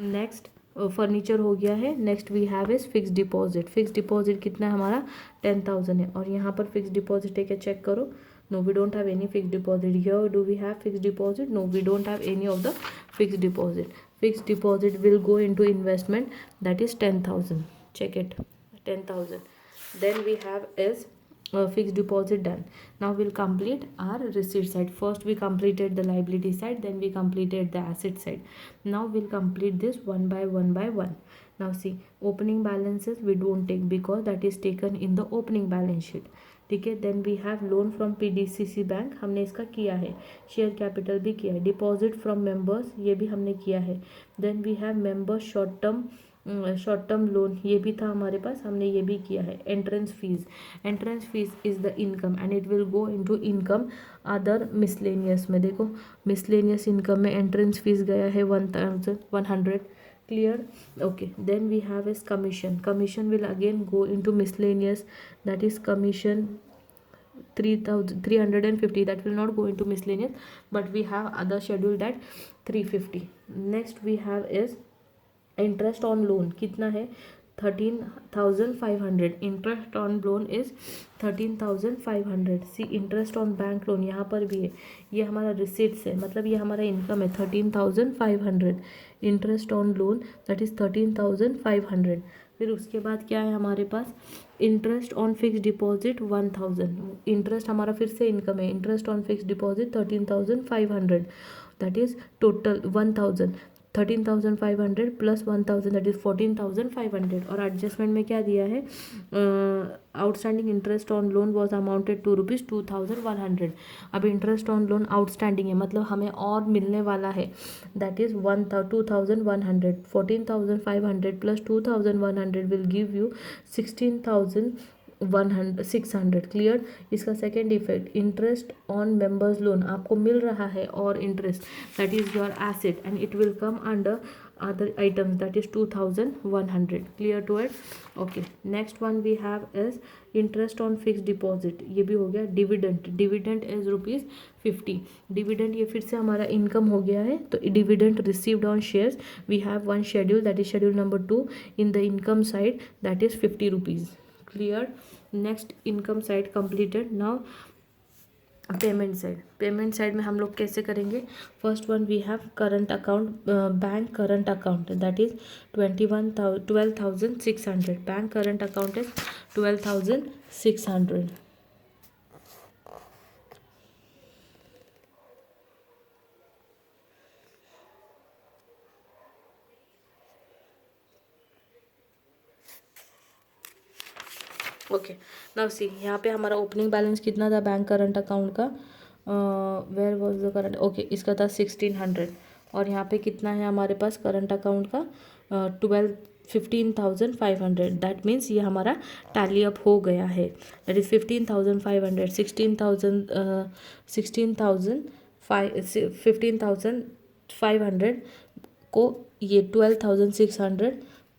Next furniture हो गया है। Next we have is fix deposit. Fix deposit कितना है हमारा 10,000 है, और यहाँ पर फिक्स डिपॉजिट है क्या, चेक करो। No we don't have any fix deposit here. Do we have fix deposit? No we don't have any of the fix deposit. Fixed deposit will go into investment, that is 10,000. Check it, 10,000. Then we have is fixed deposit done. Now we'll complete our receipt side. First we completed the liability side, then we completed the asset side. Now we'll complete this one by one. Now see, opening balances we don't take because that is taken in the opening balance sheet. ठीक है. Then we have loan from PDCC bank, हमने इसका किया है. Share capital भी किया है. Deposit from members, ये भी हमने किया है. Then we have members short term loan, ये भी था हमारे पास, हमने ये भी किया है. Entrance fees is the income and it will go into income other miscellaneous में. देखो मिसलेनियस इनकम में एंट्रेंस फीस गया है 1,100. Clear? Okay, then we have is commission will again go into miscellaneous, that is commission 3,350, that will not go into miscellaneous, but we have other schedule that 350. Next we have is interest on loan, कितना है 13,500. Interest on loan is 13,500. See interest on bank loan यहाँ पर भी है, ये हमारा receipts है, मतलब ये हमारा इनकम है 13,500. Interest on loan that is 13,500. फिर उसके बाद क्या है हमारे पास, interest on fix deposit 1,000. Interest हमारा फिर से इनकम है. Interest on fix deposit 13,500, that is total 1,000. 13,500 plus 1,000 that is 14,500. और एडजस्टमेंट में क्या दिया है, outstanding interest on loan was amounted to ₹2,100. अब इंटरेस्ट ऑन लोन आउटस्टैंडिंग है, मतलब हमें और मिलने वाला है, that is 2,100. 14,500 plus 2,100 will give you 16,600. Clear? इसका second effect, interest on members loan आपको मिल रहा है और interest, that is your asset and it will come under other items, that is 2,100. Clear to it? Okay. Next one we have is interest on fix deposit, ये भी हो गया. Dividend is ₹50. Dividend ये फिर से हमारा इनकम हो गया है, तो dividend received on shares we have one schedule, that is schedule number 2 in the income side, that is ₹50. Clear? Next income side completed. Now payment side में हम लोग कैसे करेंगे, first one we have current account, bank current account, that is 12,600. Bank current account is 12,600. Okay. Now see, यहाँ पे हमारा opening balance कितना था बैंक करंट अकाउंट का, where was the current, okay, इसका था 1,600. और यहाँ पे कितना है हमारे पास करंट अकाउंट का 15,500. दैट मीन्स ये हमारा टैली अप हो गया है, दैट इज 15,500, 15,500 को ये 12,600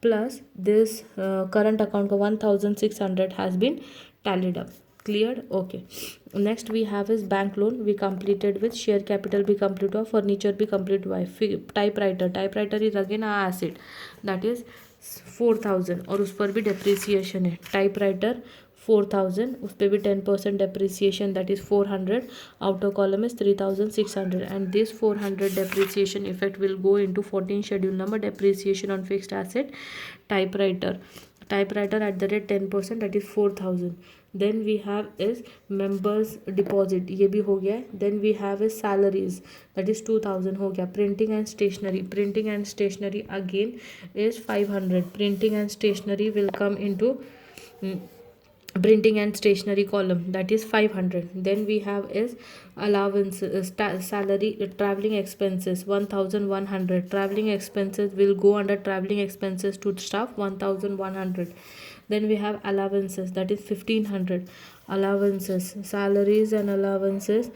प्लस दिस करंट अकाउंट का 1,600 has been tallied up. Clear? Okay. Next we have is bank loan, we completed with share capital भी कंप्लीट हुआ, फर्नीचर भी कंप्लीट हुआ है. Typewriter is again a asset, that is 4,000 और उस पर भी डेप्रिसिएशन है. टाइपराइटर 4,000, उस पर भी 10% depreciation, that is 400. Outer column is 3,600 and this 400 depreciation effect will go into 14 schedule number depreciation on fixed asset. Typewriter at the rate 10%, that is 4,000. Then we have is members deposit, ये भी हो गया है. Then we have is salaries, that is 2,000 हो गया. Printing and stationery again is 500. Printing and stationery will come into printing and stationery column, that is 500. Then we have is allowance, salary, traveling expenses 1,100. Traveling expenses will go under traveling expenses to staff 1,100. Then we have allowances, that is 1,500. Allowances, salaries and allowances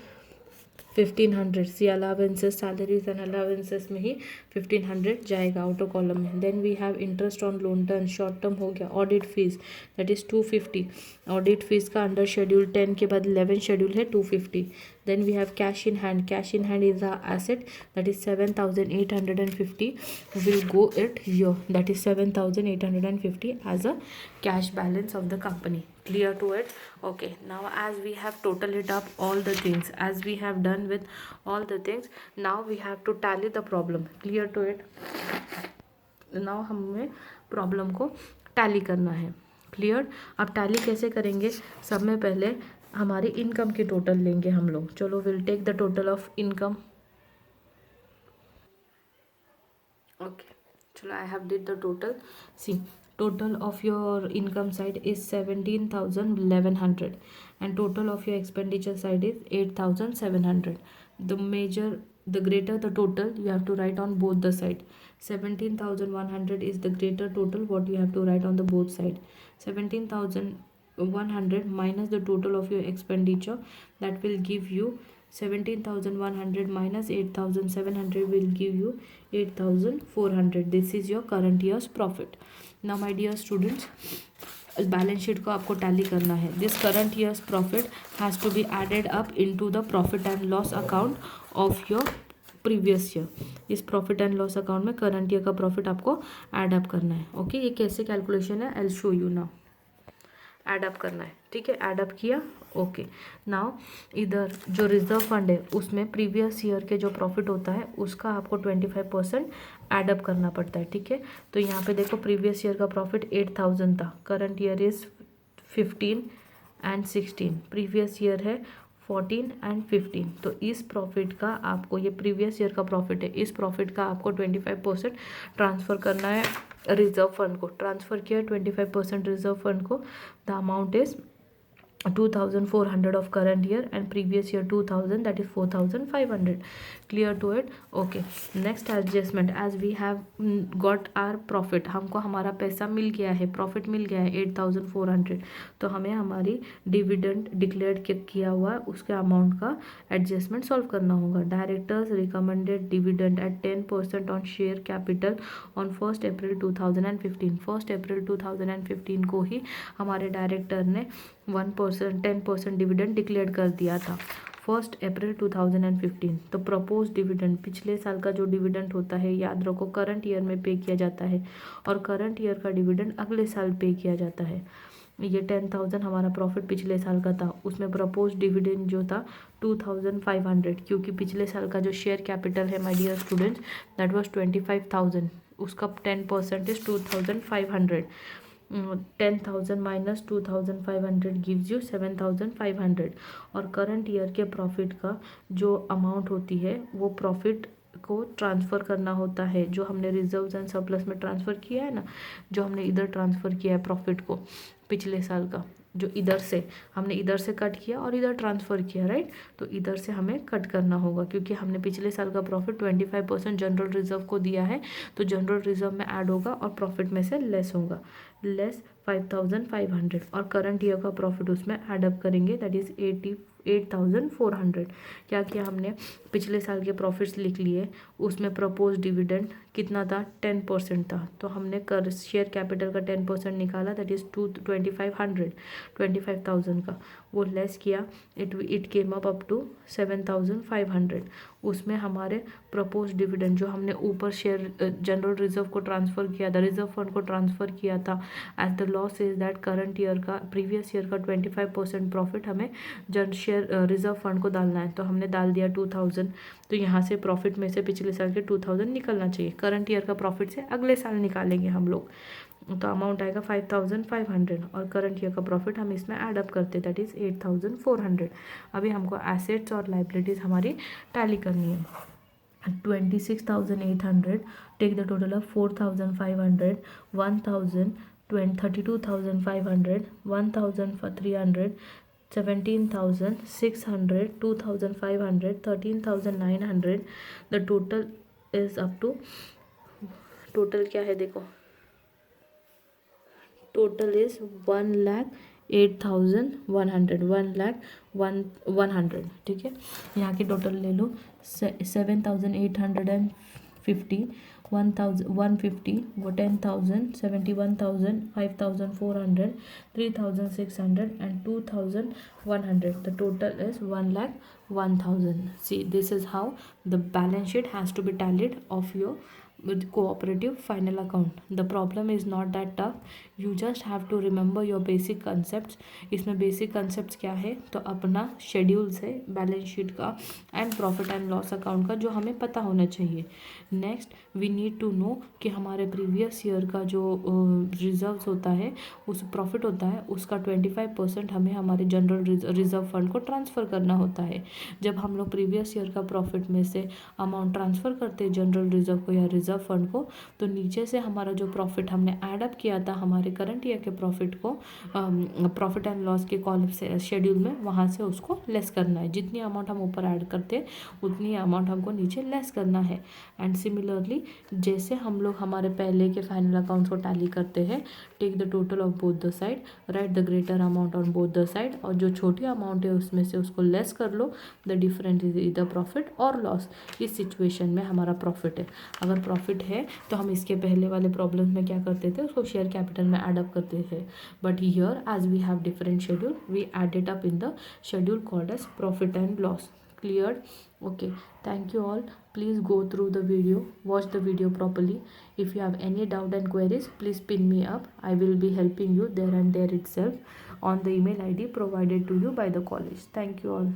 1500 see allowances salaries and allowances में ही 1500 जाएगा outer column में. Then we have interest on loan term, short term हो गया. Audit fees that is 250. Audit fees का under schedule 10 के बाद 11 schedule है 250. Then we have cash in hand. Cash in hand is a asset, that is 7850 will go it here, that is 7850 as a cash balance of the company. Clear to it? Okay, now as we have total it up all the things, as we have done with all the things, now we have to tally the problem. Clear to it? now हमें problem को tally करना है. Clear? अब tally कैसे करेंगे? सब में पहले हमारी इनकम की टोटल लेंगे हम लोग. चलो will take the total of income. Okay, चलो I have did the total. See, total of your income side is 17,1100 and total of your expenditure side is 8,700. The greater the total you have to write on both the side. 17,100 is the greater total what you have to write on the both side. 17,100 minus the total of your expenditure, that will give you 17,100 minus 8,700 will give you 8,400. this is your current year's profit. now my dear students, balance sheet को आपको tally करना है. This current year's profit has to be added up into the profit and loss account of your previous year. इस profit and loss account में current year का profit आपको add up करना है. ओके, ये कैसे कैलकुलेशन है, I will show you now. Add up करना है, ठीक है. ऐड अप किया. ओके, नाउ इधर जो रिजर्व फंड है उसमें प्रीवियस ईयर के जो प्रॉफिट होता है उसका आपको 25% ऐड अप करना पड़ता है, ठीक है. तो यहाँ पे देखो प्रीवियस ईयर का प्रॉफिट 8000 था, current year is 15 and 16, previous year है 14 एंड 15. तो इस प्रॉफिट का आपको, ये प्रीवियस ईयर का प्रॉफिट है, इस प्रॉफिट का आपको 25% ट्रांसफ़र करना है रिजर्व फंड को. ट्रांसफ़र किया 25% रिजर्व फंड को. The amount is 2,400 of current year and previous year 2,000, that is 4,500. clear to it? okay, next adjustment, as we have got our profit, हमको हमारा पैसा मिल गया है, प्रॉफिट मिल गया है 8,400. तो हमें हमारी डिविडेंड डिक्लेयर किया हुआ उसके अमाउंट का एडजस्टमेंट सॉल्व करना होगा. Directors recommended dividend at 10% on share capital on 1 April 2015. 1 April 2015 को ही हमारे डायरेक्टर ने 10% डिविडेंड डिक्लेयर कर दिया था. 1 अप्रैल 2015. तो प्रपोज डिविडेंड, पिछले साल का जो डिविडेंड होता है, याद रखो करंट ईयर में पे किया जाता है और करंट ईयर का डिविडेंड अगले साल पे किया जाता है. ये 10,000 हमारा प्रॉफिट पिछले साल का था, उसमें प्रपोज डिविडेंड जो था 2,500, क्योंकि पिछले साल का जो शेयर कैपिटल है my dear students that was 25,000, उसका 10% इज 2,500. 10,000 minus 2,500 gives you 7,500. और करंट ईयर के प्रॉफिट का जो अमाउंट होती है वो प्रॉफिट को ट्रांसफ़र करना होता है, जो हमने रिजर्व्स एंड सरप्लस में ट्रांसफ़र किया है ना, जो हमने इधर ट्रांसफ़र किया है प्रॉफिट को पिछले साल का, जो इधर से हमने इधर से कट किया और इधर ट्रांसफ़र किया, राइट. तो इधर से हमें कट करना होगा क्योंकि हमने पिछले साल का प्रॉफिट 25% जनरल रिजर्व को दिया है, तो जनरल रिजर्व में ऐड होगा और प्रॉफिट में से लेस होगा, लेस 5,500. और करंट ईयर का प्रॉफिट उसमें ऐड अप करेंगे, दैट इज़ 8,400. क्या किया हमने, पिछले साल के प्रॉफिट्स लिख लिए, उसमें प्रपोज डिविडेंड कितना था, 10% था, तो हमने कर शेयर कैपिटल का 10% निकाला, दैट इज़ 25,000 का, वो लेस किया, इट केम अप टू 7,500. उसमें हमारे प्रपोज डिविडेंड जो हमने ऊपर शेयर जनरल रिजर्व को ट्रांसफ़र किया था, रिजर्व फंड को ट्रांसफ़र किया था, as the loss is that current year का, प्रीवियस ईयर का 25% प्रॉफिट हमें शेयर रिजर्व फंड को डालना है, तो हमने डाल दिया 2,000. तो यहाँ से प्रॉफिट में से पिछले साल के 2,000 निकलना चाहिए, करंट ईयर का प्रॉफिट से अगले साल निकालेंगे हम लोग, तो अमाउंट आएगा 5,500 और करंट ईयर का प्रॉफिट हम इसमें ऐड अप करते, दैट इज़ 8,400. अभी हमको एसेट्स और लाइबिलिटीज़ हमारी टैली करनी है. 26,800, take the total of 4,500, 1,000, 32,500, 1,300, 17,600, 2,500, 13,900. The total is up to, total क्या है देखो, टोटल इज 1,80,000. 8,100, 1,100, ठीक है। यहाँ की टोटल ले लो, 7,850, 1,150, वो 10,000, 71,000, 5,400, 3,600 and 2,100. The total is 1,01,000. See, this is how the balance sheet has to be tallied of your with cooperative final account. The problem is not that tough. You just have to remember your basic concepts. इसमें basic concepts क्या है, तो अपना schedules है balance sheet का and profit and loss account का, जो हमें पता होना चाहिए. Next we need to know कि हमारे प्रीवियस ईयर का जो रिजर्व्स होता है, उस प्रॉफिट होता है, उसका 25% हमें हमारे जनरल रिजर्व फंड को ट्रांसफ़र करना होता है. जब हम लोग प्रीवियस ईयर का प्रॉफिट में से अमाउंट ट्रांसफ़र करते हैं जनरल रिजर्व को या रिजर्व फंड को, तो नीचे से हमारा जो प्रॉफिट हमने ऐड अप किया था हमारे करंट ईयर के प्रॉफिट को प्रॉफिट एंड लॉस के कॉलम से शेड्यूल में, वहाँ से उसको लेस करना है. जितनी अमाउंट हम ऊपर ऐड करते हैं उतनी अमाउंट हमको नीचे लेस करना है. एंड सिमिलरली जैसे हम लोग हमारे पहले के फाइनल अकाउंट्स को टैली करते हैं, take the total of both the side, right the greater amount on both the side, और जो छोटी अमाउंट है उसमें से उसको लेस कर लो. द डिफरेंस इज इधर प्रॉफिट और लॉस. इस सिचुएशन में हमारा प्रॉफिट है. अगर प्रॉफिट है तो हम इसके पहले वाले प्रॉब्लम में क्या करते थे, उसको शेयर कैपिटल में ऐड अप करते थे. But here as we have different schedule, we add it up in the schedule called as profit and loss. Cleared? Okay, thank you all. Please go through the video, watch the video properly. If you have any doubt and queries, please pin me up. I will be helping you there and there itself on the email ID provided to you by the college. Thank you all.